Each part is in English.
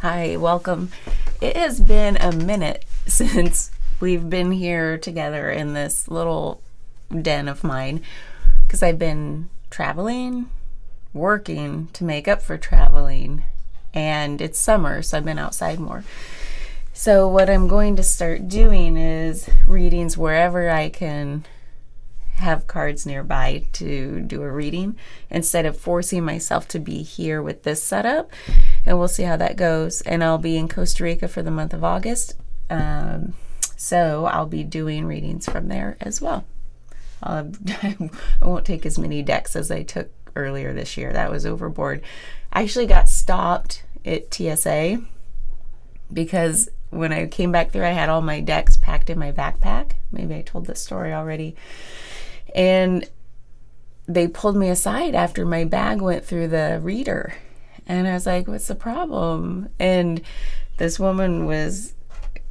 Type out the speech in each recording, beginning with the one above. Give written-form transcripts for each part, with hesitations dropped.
Hi, welcome. It has been a minute since we've been here together in this little den of mine because I've been traveling, working to make up for traveling, and it's summer, so I've been outside more. So, what I'm going to start doing is readings wherever I can have cards nearby to do a reading instead of forcing myself to be here with this setup, and we'll see how that goes. And I'll be in Costa Rica for the month of August, so I'll be doing readings from there as well. I won't take as many decks as I took earlier this year. That was overboard. I actually got stopped at TSA because when I came back through, I had all my decks packed in my backpack. Maybe I told this story already. And they pulled me aside after my bag went through the reader. And I was like, what's the problem? And this woman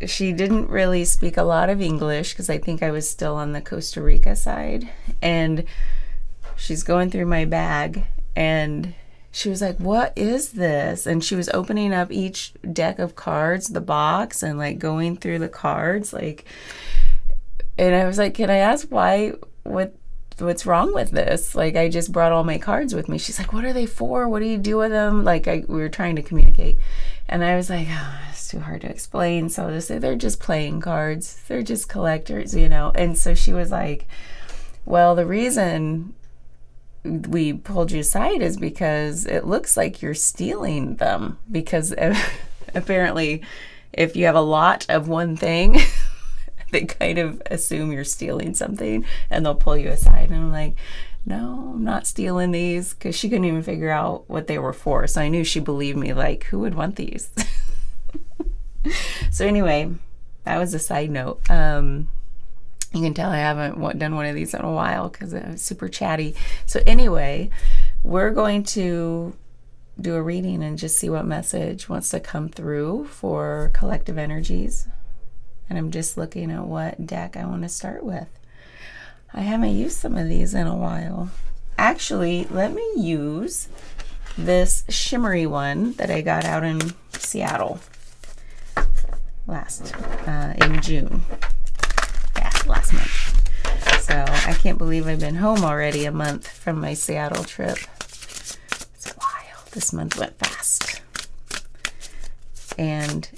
she didn't really speak a lot of English because I think I was still on the Costa Rica side. And she's going through my bag and she was like, what is this? And she was opening up each deck of cards, the box, and like going through the cards. And I was like, can I ask what's wrong with this? Like, I just brought all my cards with me. She's like, what are they for? What do you do with them? We were trying to communicate. And I was like, it's too hard to explain. So I'll just say, they're just playing cards. They're just collectors, And so she was like, well, the reason we pulled you aside is because it looks like you're stealing them. Because apparently, if you have a lot of one thing, they kind of assume you're stealing something and they'll pull you aside. And I'm like, no, I'm not stealing these, because she couldn't even figure out what they were for. So I knew she believed me, like, who would want these? So anyway, that was a side note. You can tell I haven't done one of these in a while because it was super chatty. So anyway, we're going to do a reading and just see what message wants to come through for collective energies. And I'm just looking at what deck I want to start with. I haven't used some of these in a while. Actually, let me use this shimmery one that I got out in Seattle in June. Yeah, last month. So I can't believe I've been home already a month from my Seattle trip. It's wild. This month went fast. And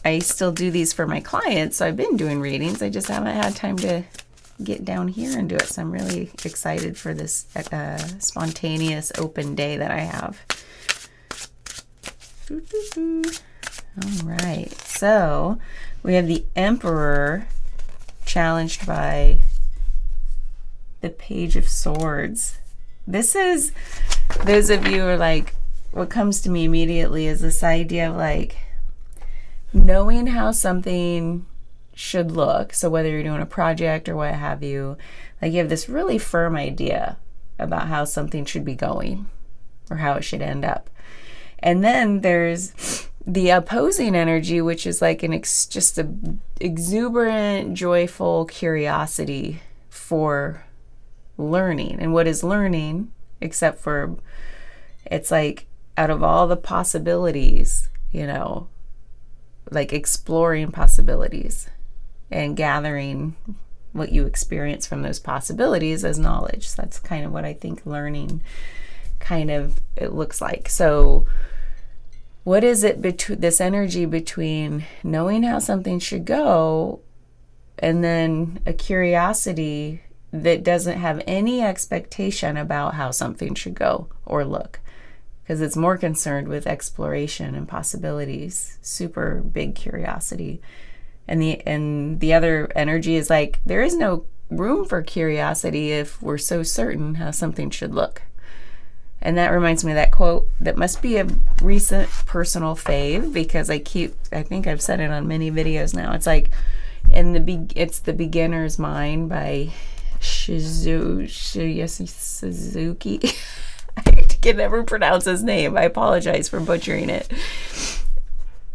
I still do these for my clients, so I've been doing readings. I just haven't had time to get down here and do it. So I'm really excited for this spontaneous open day that I have. All right. So we have the Emperor challenged by the Page of Swords. This is, those of you who are like, what comes to me immediately is this idea of like, knowing how something should look. So whether you're doing a project or what have you, like you have this really firm idea about how something should be going or how it should end up. And then there's the opposing energy, which is like just a exuberant, joyful curiosity for learning. And what is learning, except for it's like out of all the possibilities, like exploring possibilities and gathering what you experience from those possibilities as knowledge. So that's kind of what I think learning it looks like. So what is it this energy between knowing how something should go and then a curiosity that doesn't have any expectation about how something should go or look? Because it's more concerned with exploration and possibilities, super big curiosity. And the other energy is like, there is no room for curiosity if we're so certain how something should look. And that reminds me of that quote that must be a recent personal fave, because I think I've said it on many videos now. It's like, it's The Beginner's Mind by Suzuki. I can never pronounce his name. I apologize for butchering it.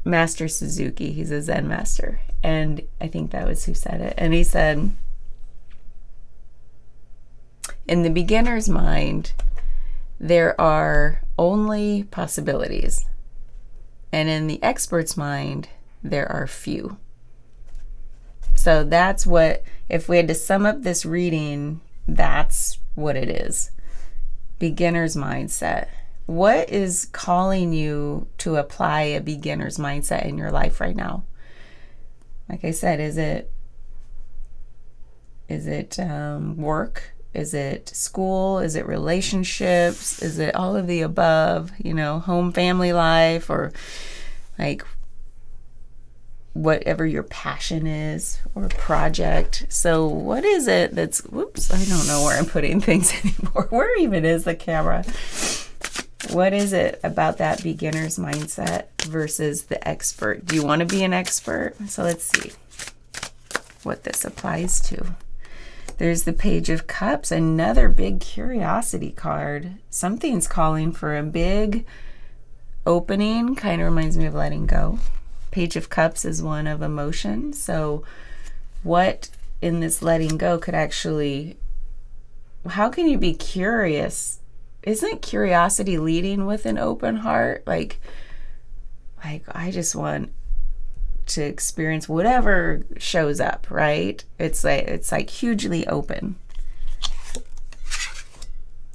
Master Suzuki. He's a Zen master. And I think that was who said it. And he said, in the beginner's mind, there are only possibilities. And in the expert's mind, there are few. So that's what, if we had to sum up this reading, that's what it is. Beginner's mindset. What is calling you to apply a beginner's mindset in your life right now? Like I said, is it work? Is it school? Is it relationships? Is it all of the above? Home, family life, or like whatever your passion is or project. So what is it that's, whoops, I don't know where I'm putting things anymore. Where even is the camera? What is it about that beginner's mindset versus the expert? Do you want to be an expert? So let's see what this applies to. There's the Page of Cups, another big curiosity card. Something's calling for a big opening. Kind of reminds me of letting go. Page of Cups is one of emotion. So what in this letting go could actually, how can you be curious? Isn't curiosity leading with an open heart? Like I just want to experience whatever shows up, right? It's like hugely open.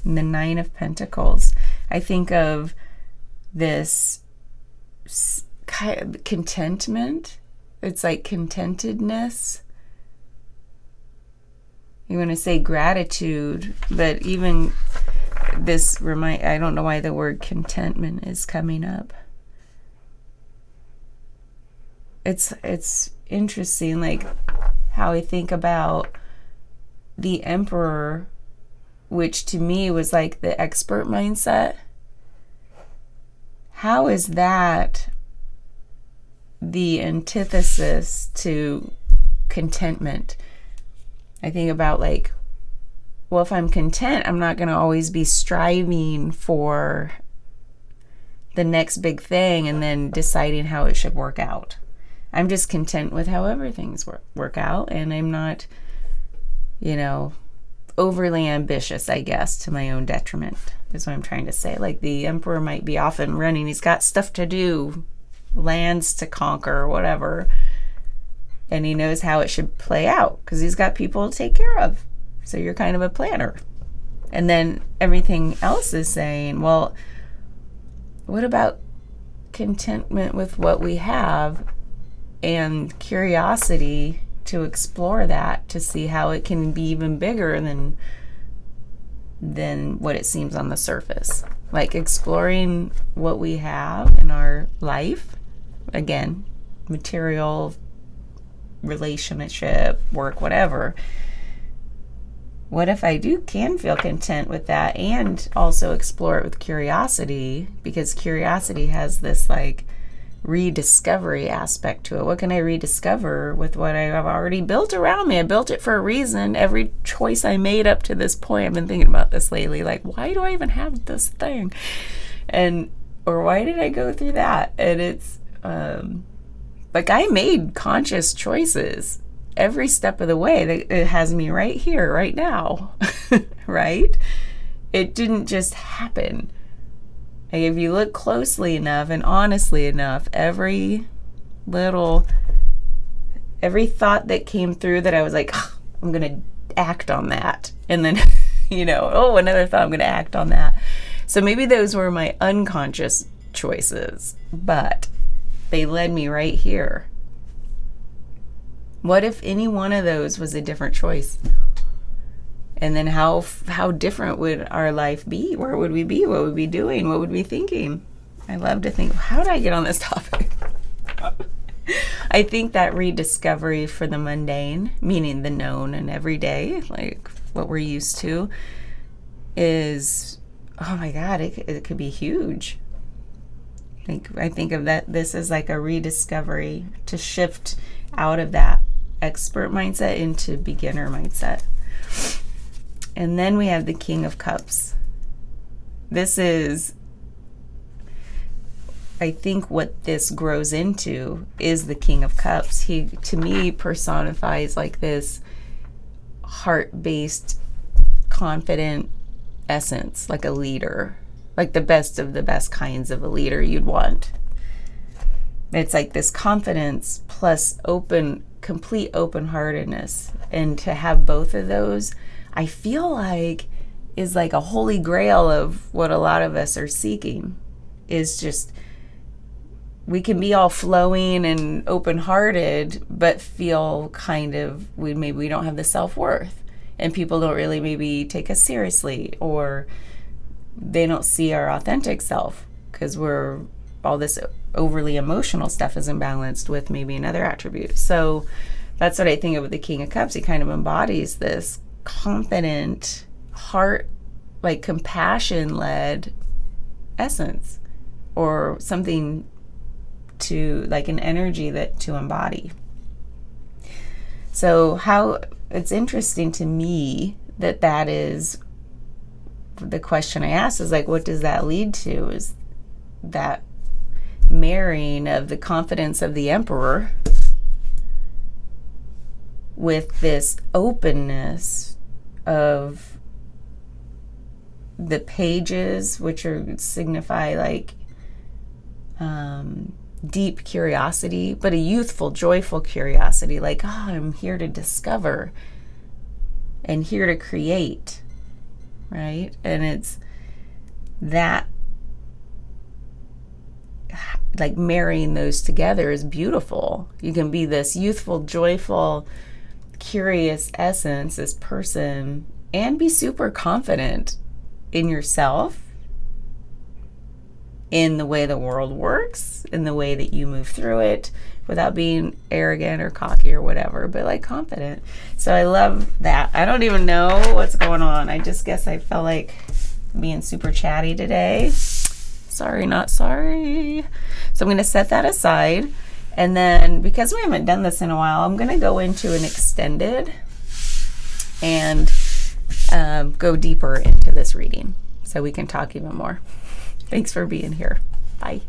And the Nine of Pentacles. I think of this kind of contentment. It's like contentedness. You want to say gratitude, but even this I don't know why the word contentment is coming up. It's interesting, like how I think about the Emperor, which to me was like the expert mindset. How is that the antithesis to contentment? I think about like, well, if I'm content, I'm not going to always be striving for the next big thing and then deciding how it should work out. I'm just content with however things work out, and I'm not, overly ambitious, I guess, to my own detriment, is what I'm trying to say. Like the Emperor might be off and running. He's got stuff to do, lands to conquer, whatever. And he knows how it should play out because he's got people to take care of. So you're kind of a planner. And then everything else is saying, well, what about contentment with what we have and curiosity to explore that, to see how it can be even bigger than what it seems on the surface. Like exploring what we have in our life. Again, material, relationship, work, whatever. What if I can feel content with that and also explore it with curiosity? Because curiosity has this like rediscovery aspect to it. What can I rediscover with what I have already built around me? I built it for a reason. Every choice I made up to this point, I've been thinking about this lately, like, why do I even have this thing? Or why did I go through that? And it's like I made conscious choices every step of the way. That it has me right here, right now, right? It didn't just happen. Like if you look closely enough and honestly enough, every thought that came through that I was like, oh, I'm going to act on that. And then, another thought, I'm going to act on that. So maybe those were my unconscious choices, but they led me right here. What if any one of those was a different choice? And then how different would our life be? Where would we be? What would we be doing? What would we be thinking? I love to think, how did I get on this topic? I think that rediscovery for the mundane, meaning the known and everyday, like what we're used to, is, oh my God, it could be huge. I think of that, this is like a rediscovery to shift out of that expert mindset into beginner mindset. And then we have the King of Cups. This is, I think what this grows into is the King of Cups. He, to me, personifies like this heart-based, confident essence, like a leader, like the best of the best kinds of a leader you'd want. It's like this confidence plus complete open-heartedness. And to have both of those, I feel like is like a holy grail of what a lot of us are seeking. Is just, we can be all flowing and open-hearted, but feel kind of, maybe we don't have the self-worth, and people don't really maybe take us seriously, or they don't see our authentic self because all this overly emotional stuff is imbalanced with maybe another attribute. So that's what I think of with the King of Cups. He kind of embodies this confident heart, like compassion-led essence, or something to, like an energy that to embody. So how it's interesting to me that is the question I asked, is like, what does that lead to? Is that marrying of the confidence of the Emperor with this openness of the pages, which signify like deep curiosity, but a youthful, joyful curiosity, like, I'm here to discover and here to create, right? And it's that, like, marrying those together is beautiful. You can be this youthful, joyful, curious essence, this person, and be super confident in yourself, in the way the world works, in the way that you move through it, without being arrogant or cocky or whatever, but like confident. So I love that. I don't even know what's going on. I just guess I felt like being super chatty today. Sorry, not sorry. So I'm going to set that aside. And then, because we haven't done this in a while, I'm going to go into an extended and go deeper into this reading so we can talk even more. Thanks for being here. Bye.